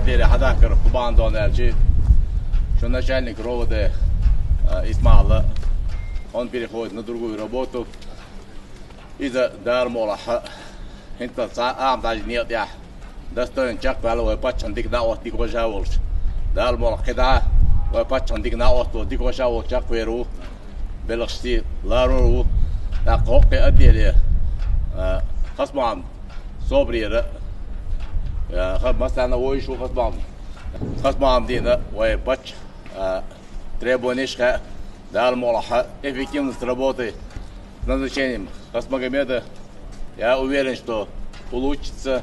ديري حداكر كوبان دونرجي شو شانك رود اسمع الله он переходит на другую работу из-за дармолаха انت عم تاج نيت يا دستون جاك بالو باتشان ديك داوت ديك وجاولش دارمولح كده وباتشان ديك داوت ديك وجاول جاك ويرو بلغشتي لارو اقوقي اديري خصمان صبري خد مثلا ويشو خصمان دينا وباتش требуемых Дармолаха эффективность работы с назначением Хасмагомеда, я уверен, что получится.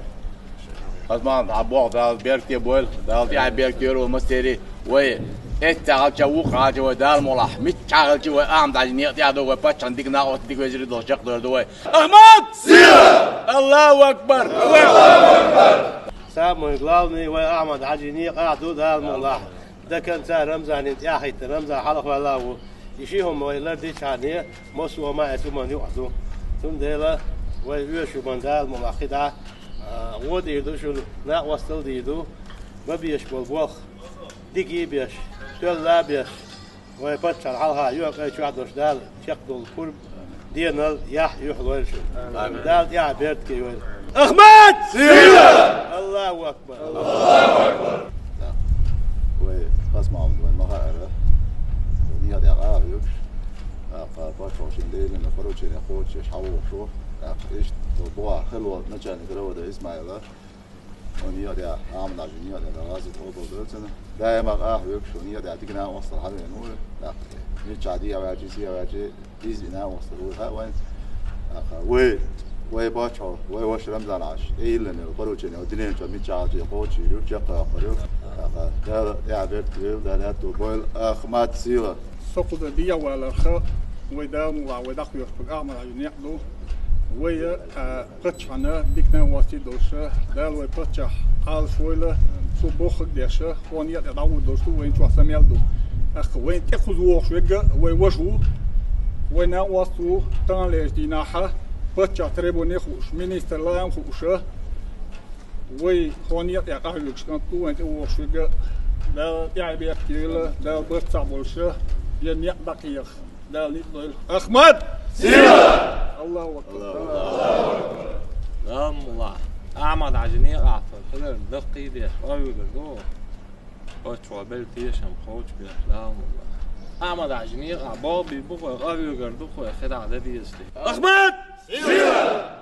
Хасман Абох дал Беркте Боль, дал я Берктеру мастери, ой, это алчаух, алчаух Дармолах, митчалчи, ой, даже нет, я думаю, пачан дигна, вот дигвей зри должок, ой. Ахмад! Сила! Аллаху Акбар! Самый главный, ой, Ахмад, Хаджини, Ахду Дармолах. ده كان سعر رمزان انت اخي رمزان حلق والله يشيهم ويلا دي شانيه مسوا ما اسمن يوحدو ثم ديلا ويشو من دال ملاخدا ود يدو شو لا وصل ديدو ما بيش بالبوخ ديكي بيش تلا بيش ويبتش الحلقه يوقع شو عدوش دال شقدو القرب دينال يح يحضر شو دال يا بيرت كي احمد سيلا الله اكبر الله اكبر خصم عمد وين مغارة نيا دي عاريوش باشوا شنديل إن فروش إن خوش يحاول شو إيش تبوا خلوة نجان يقرأوا ده إسماعيل ونيا دي عمد عجين نيا دي غازي تقول دولتنا دائما عاريوش ونيا دي عتقنا وصل حلو نور نيجي عادي أو عادي سي أو عادي إيزنا وصل ها وين وي باشوا وي وش رمضان عاش إيه لنا فروش إن ودنيا جميع عادي خوش يروح يقرأ فريق ده يعبر كبير ده لا تقول أخمات سيرة. سقط الدنيا ولا خ وده مع وده خير بقى ينقلوا ويا قطعنا ديكنا واسي دوشة ده لو قطع حال شوية صبوخ ديشة ونيا دعوة دوشة وين شو سميل دو أخ وين تأخذوا شوية ويوجهوا وين واسو تانليش ديناها قطع تريبوني خوش مينستر لا يم خوشه وي خونية يقهلك شنطو أنت وشجع لا يعبي كيلا لا برتع بولشه ينيق دقيق لا نقول أحمد سيلا الله أكبر لا الله أحمد عجني أعطى خلنا دقي ده أيوة جو أشوى بلتيشم خوش بيه لا الله أحمد عجني أعبابي بخو أيوة جردو خو خدع ده ديستي أحمد سيلا